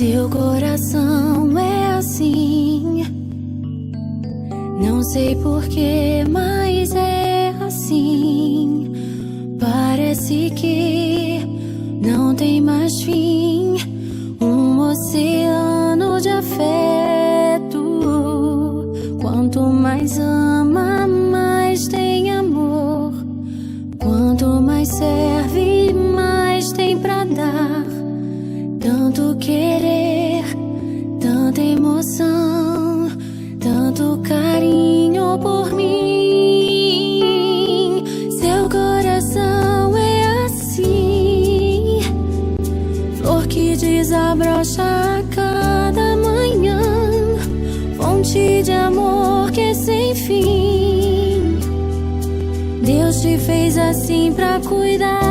Seu coração é assim, não sei porquê, mas é assim. Parece que não tem mais fim, um oceano de afeto. Quanto mais ama, mais tem amor. Quanto mais serve, mais tem pra dar. Tanto querer, tanta emoção, tanto carinho por mim. Seu coração é assim, flor que desabrocha a cada manhã, fonte de amor que é sem fim. Deus te fez assim pra cuidar